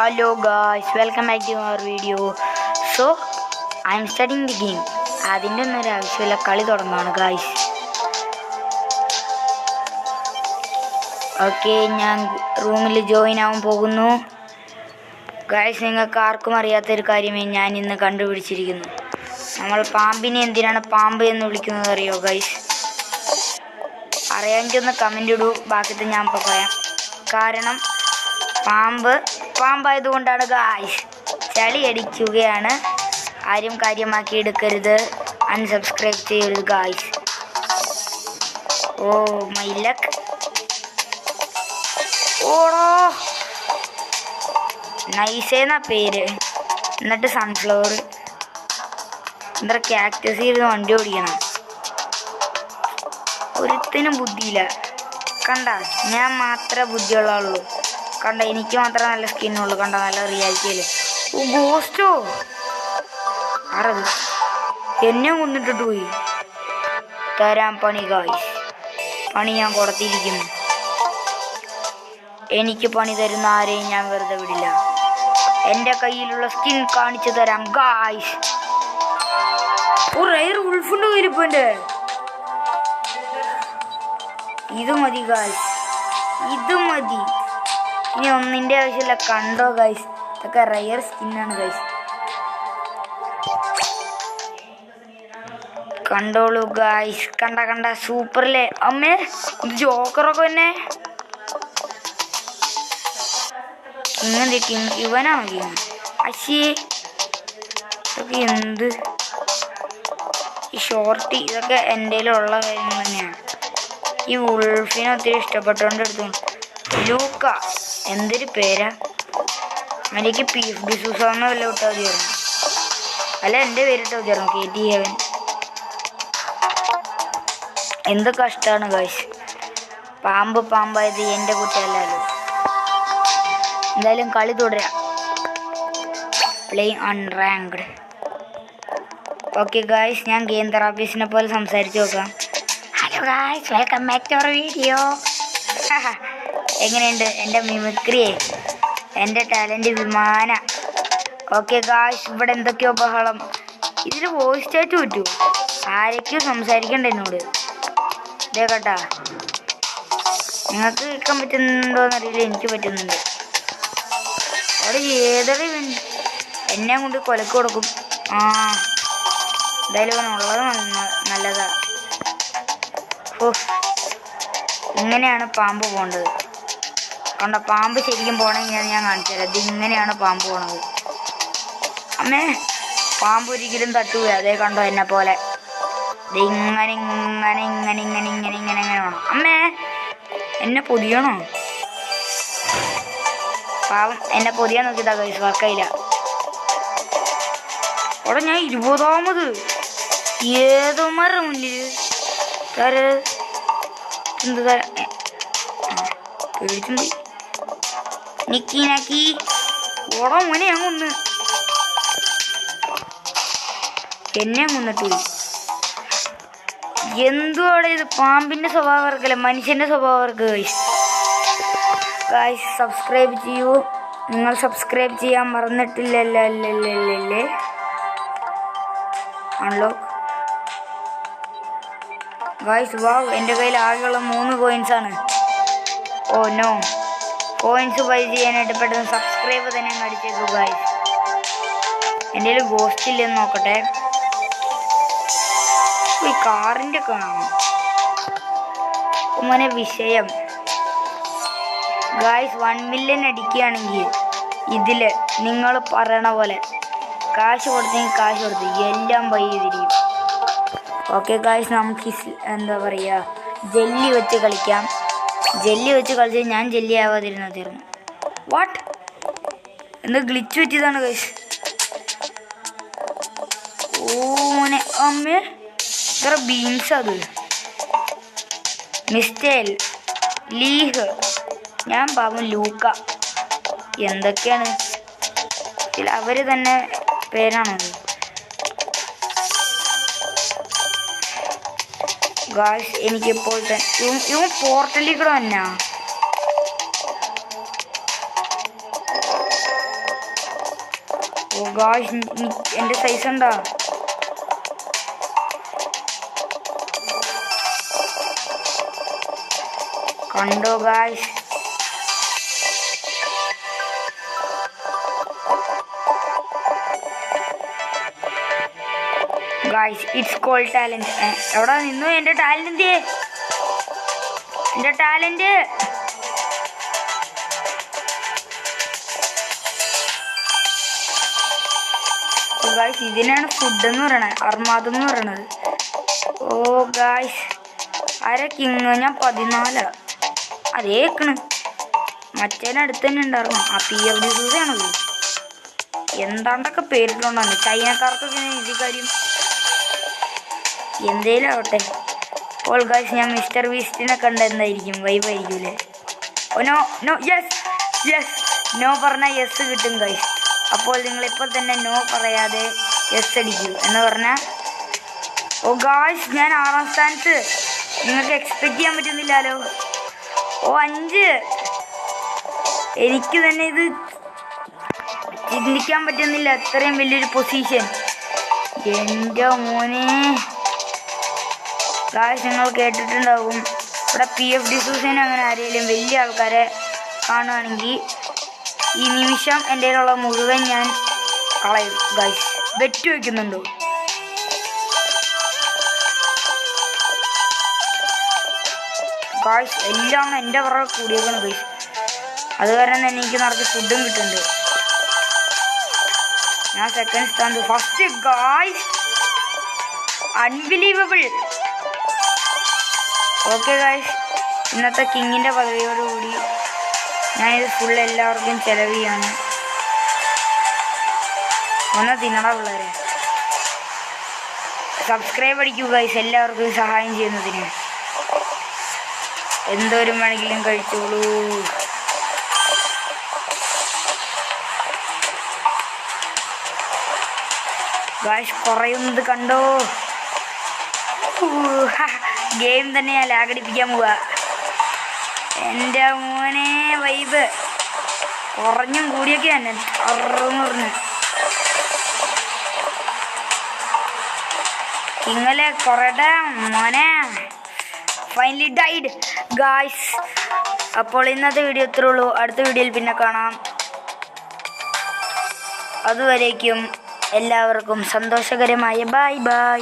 Hello guys, welcome back to our video. So, I am studying the game. അതിൻ്റെ ഒന്നും ഒരു ആവശ്യമില്ല, കളി തുടങ്ങാണ് ഗായ്സ്. ഓക്കെ, ഞാൻ റൂമിൽ ജോയിൻ ആവാൻ പോകുന്നു. ഗായ്സ്, നിങ്ങൾക്ക് ആർക്കും അറിയാത്തൊരു കാര്യമേ ഞാൻ ഇന്ന് കണ്ടുപിടിച്ചിരിക്കുന്നു. നമ്മൾ പാമ്പിനെ എന്തിനാണ് പാമ്പ് എന്ന് വിളിക്കുന്നത് അറിയോ ഗായ്സ്? അറിയാമെങ്കിൽ കമൻ്റ് ഇടൂ, ബാക്കിത്തെ ഞാൻ ഇപ്പോൾ പറയാം. കാരണം പാമ്പായതുകൊണ്ടാണ് ഗായ്സ്. ചളി അടിക്കുകയാണ്, ആരും കാര്യമാക്കി എടുക്കരുത്, അൺസബ്സ്ക്രൈബ് ചെയ്യരുത് ഗായ്സ്. Oh my luck. ഓടോ, നൈസേന്നാ പേര്. എന്നിട്ട് സൺഫ്ലവർ എന്താ കാക്ടസ് ചെയ്ത് വണ്ടി ഓടിക്കണം. ഒരുത്തിനും ബുദ്ധിയില്ല. കണ്ട, ഞാൻ മാത്രമേ ബുദ്ധിയുള്ള ആളുള്ളൂ. കണ്ട, എനിക്ക് മാത്രമേ നല്ല സ്കിന്നുള്ളൂ. കണ്ട, നല്ല റിയാലിറ്റിയല്ലേ. ഓ ഗോസ്റ്റോ, ആരത് എന്നെ കൊന്നിട്ടിട്ട് പോയി. തരാം പണി ഗായ്സ്, പണി ഞാൻ കൊടുത്തിരിക്കുന്നു. എനിക്ക് പണി തരുന്ന ആരെയും ഞാൻ വെറുതെ വിടില്ല. എൻ്റെ കയ്യിലുള്ള സ്കിൻ കാണിച്ചു തരാം ഗായ്സ്. ഓ റെയർ ഉൾഫുണ്ട് കയ്യിരിപ്പൻ്റെ. ഇത് മതി ഗായ്സ്, ഇത് മതി. ഇനി ഒന്നിൻ്റെ ആവശ്യമില്ല. കണ്ടോ ഗൈസ്, ഇതൊക്കെ റയർ സ്കിന്നാണ് ഗൈസ്. കണ്ടോളൂ ഗൈസ്, കണ്ട സൂപ്പറല്ലേ. അമ്മേ, ഇത് ജോക്കറൊക്കെ തന്നെ. കിങ് ഇവനാണ് കിങ്. അശ്ശേ, ഇതൊക്കെ എന്ത് ഈ ഷോർട്ട്, ഇതൊക്കെ എൻ്റെ ഉള്ള കാര്യങ്ങൾ തന്നെയാണ്. ഈ ഉൾഫിനെ ഒത്തിരി ഇഷ്ടപ്പെട്ടുകൊണ്ട് എടുത്തു. ലൂക്ക, എന്തൊരു പേരാ. എനിക്ക് പീഫ് ബിസൂസാന്ന് വല്ല ഇട്ടാൽ മതിയായിരുന്നു. അല്ല, എൻ്റെ പേരിട്ടാൽ മതിയായിരുന്നു, KT ഹെവൻ. എന്ത് കഷ്ടമാണ് ഗൈസ്. പാമ്പായത് എൻ്റെ കുറ്റമല്ലല്ലോ. എന്തായാലും കളി തുടരാം. Playing unranked. ഓക്കെ ഗായ്സ്, ഞാൻ ഗെയിം തെറാപ്പീസിനെ പോലെ സംസാരിച്ച് നോക്കാം. Hello guys, welcome back to our video. എങ്ങനെയുണ്ട് എൻ്റെ മിമിക്രിയെ, എൻ്റെ ടാലൻറ്റ് വിമാന. ഓക്കെ ഗായ്സ്, ഇവിടെ എന്തൊക്കെയോ ബഹളം. ഇതിൽ വോയിസ് ചാറ്റ് പറ്റൂ. ആരൊക്കെയോ സംസാരിക്കണ്ട എന്നോട്. ഇതേ കേട്ടാ, നിങ്ങൾക്ക് കേൾക്കാൻ പറ്റുന്നുണ്ടോയെന്നറിയില്ല, എനിക്ക് പറ്റുന്നുണ്ട്. അവിടെ ഏതൊരു എന്നെ കൊണ്ട് കൊലക്ക് കൊടുക്കും. എന്തായാലും ഇവനുള്ളത് നല്ലതാ. ഇങ്ങനെയാണ് പാമ്പ് പോകേണ്ടത്. കണ്ട, പാമ്പ് ശരിക്കും പോകണമെങ്കിൽ ഞാൻ കാണിച്ചു തരാം. ഇത് ഇങ്ങനെയാണ് പാമ്പ് പോണത്. അമ്മേ, പാമ്പ് ഒരിക്കലും തട്ടുക. അതേ കണ്ടോ, എന്നെ പോലെ. ഇത് ഇങ്ങനെ ഇങ്ങനെ ഇങ്ങനെ ഇങ്ങനെ ഇങ്ങനെ ഇങ്ങനെ ഇങ്ങനെ വേണം. അമ്മേ, എന്നെ പൊതിയണോ? പാവം, എന്നെ പൊതിയാൻ നോക്കിയതാ ഗൈസ്, വർക്കായില്ല. അവിടെ ഞാൻ 20ാമത്. ഏതോമാരുടെ മുന്നിൽ എന്ത് പേടിച്ചും പോയി. നിക്കി ഓടോ മോനെ, ഞാൻ കൊന്ന്. എന്നെ കൊന്നിട്ട് പോയി. എന്തുവാടെ ഇത്? പാമ്പിൻ്റെ സ്വഭാവവർക്കല്ല, മനുഷ്യൻ്റെ സ്വഭാവർക്ക്. ഗൈസ് സബ്സ്ക്രൈബ് ചെയ്യൂ. നിങ്ങൾ സബ്സ്ക്രൈബ് ചെയ്യാൻ മറന്നിട്ടില്ലല്ലേ. Unlock guys. വാവ്, എൻ്റെ കയ്യിൽ ആകെയുള്ള 3 കോയിൻസാണ്. ഓ നോ, കോയിൻസ് ബൈ ചെയ്യാനായിട്ട് പെട്ടെന്ന് സബ്സ്ക്രൈബ് തന്നെ അടിച്ചേക്കൂ ഗൈസ്. എൻ്റെ കയ്യിൽ ഗോസ്റ്റ് ഇല്ലെന്ന് നോക്കട്ടെ. ഈ കാറിൻ്റെ കാണും മോനെ വിഷയം. ഗായ്സ്, 1 മില്യൺ അടിക്കുകയാണെങ്കിൽ ഇതിൽ നിങ്ങൾ പറയണ പോലെ കാശ് കൊടുത്ത് എല്ലാം ബൈ ചെയ്തിരിക്കും. ഓക്കെ ഗായ്സ്, നമുക്ക് എന്താ പറയുക, ജെല്ലി വെച്ച് കളിക്കാം. ജെല്ലി വെച്ച് കളിച്ചാൽ ഞാൻ ജെല്ലി ആവാതിരുന്നു. വാട്ട്, എന്താ ഗ്ലിച്ച് പറ്റിയതാണ് ഗായ്സ്. ഓനെ അമ്മേ, ഇത്ര ബീൻസ്. അത് മിസ്റ്റേൽ ലീഹ്, ഞാൻ പാവം ലൂക്ക. എന്തൊക്കെയാണ് അവർ തന്നെ പേരാണത്. ഗായ്സ്, എനിക്കിപ്പോൾ ഇവൻ പോർട്ടലിൽ കൂടെ തന്നെയാ. ഗായ്സ് എൻ്റെ സൈസ് ഉണ്ടാ കണ്ടോ guys. Guys it's call talent. എവിടെ നിന്നു എൻ്റെ ടാലന്റ്? എൻ്റെ ടാലന്റ് ഗായ്സ് ഇതിനാണ് ഫുഡ് എന്ന് പറയണത്, അർമാദം എന്ന് പറയണത്. ഓ ഗായ്സ് ആരാ കിങ്? ഞാൻ 14. അതേക്കണ് മറ്റേനടുത്ത് തന്നെ ഉണ്ടായിരുന്നു. ആ PFD സൂസാണത്. എന്താണ്ടൊക്കെ പേരിട്ടുണ്ടാണ് ചൈനക്കാർക്കൊക്കെ ഇത് കാര്യം. എന്തേലും ആവട്ടെ. ഓൾ ഗായ്സ് ഞാൻ മിസ്റ്റർ ബീസ്റ്റിനെ കണ്ട എന്തായിരിക്കും? വൈബായിരിക്കൂലേ? Oh no no yes yes no പറഞ്ഞാൽ യെസ് കിട്ടും ഗായ്സ്. അപ്പോൾ നിങ്ങളിപ്പോൾ തന്നെ നോ പറയാതെ യെസ് അടിക്കൂ എന്ന് പറഞ്ഞാൽ. ഓ ഗായ്സ് ഞാൻ 6ാം സ്ഥാനത്ത്. നിങ്ങൾക്ക് എക്സ്പെക്റ്റ് ചെയ്യാൻ പറ്റുന്നില്ലല്ലോ. ഓ 5. എനിക്ക് തന്നെ ഇത് ചിന്തിക്കാൻ പറ്റുന്നില്ല, അത്രയും വലിയൊരു പൊസിഷൻ. എൻ്റെ മോനെ ഗായ്സ് നിങ്ങൾ കേട്ടിട്ടുണ്ടാവും ഇവിടെ PFD സൂസൻ അങ്ങനെ ആരെങ്കിലും വലിയ ആൾക്കാരെ കാണുകയാണെങ്കിൽ ഈ നിമിഷം എൻ്റെ കയ്യിലുള്ള മുഴുവൻ ഞാൻ കളയും ഗായ്സ്. ബെറ്റ് വയ്ക്കുന്നുണ്ടോ? ഗായ്സ് എല്ലാം എൻ്റെ പുറകെ കൂടിയേക്കാണ് ഗായ്സ്. അത് കാരണം തന്നെ എനിക്ക് നിറച്ച് ഫുഡും കിട്ടുന്നുണ്ട്. ഞാൻ 2nd സ്ഥാനത്ത്. First guys unbelievable. Okay guys ഇന്നത്തെ കിങ്ങിൻ്റെ പദവിയോടുകൂടി ഞാനിത് ഫുൾ എല്ലാവർക്കും ചെലവ് ചെയ്യാണ്. ഒന്ന് തിന്നണ പിള്ളേരെ. സബ്സ്ക്രൈബ് അടിക്കൂ ഗായ്സ് എല്ലാവർക്കും സഹായം ചെയ്യുന്നതിന്. എന്തോരം വേണമെങ്കിലും കഴിച്ചോളൂ. ഗായ്സ് കുറയുന്നത് കണ്ടോ? ഗെയിം തന്നെ ഞാൻ ലാഗടിപ്പിക്കാൻ പോവാ. എൻ്റെ മോനെ വൈബ് കുറഞ്ഞും കൂടിയൊക്കെ തന്നെ അറന്ന് പറഞ്ഞ് ഇങ്ങനെ കുറേടെ മോനെ ഫൈനലി ഡൈഡ് ഗായ്സ്. അപ്പോൾ ഇന്നത്തെ വീഡിയോ ഇത്രേ ഉള്ളൂ. അടുത്ത വീഡിയോയിൽ പിന്നെ കാണാം. അതുവരേക്കും എല്ലാവർക്കും സന്തോഷകരമായ ബൈ ബൈ.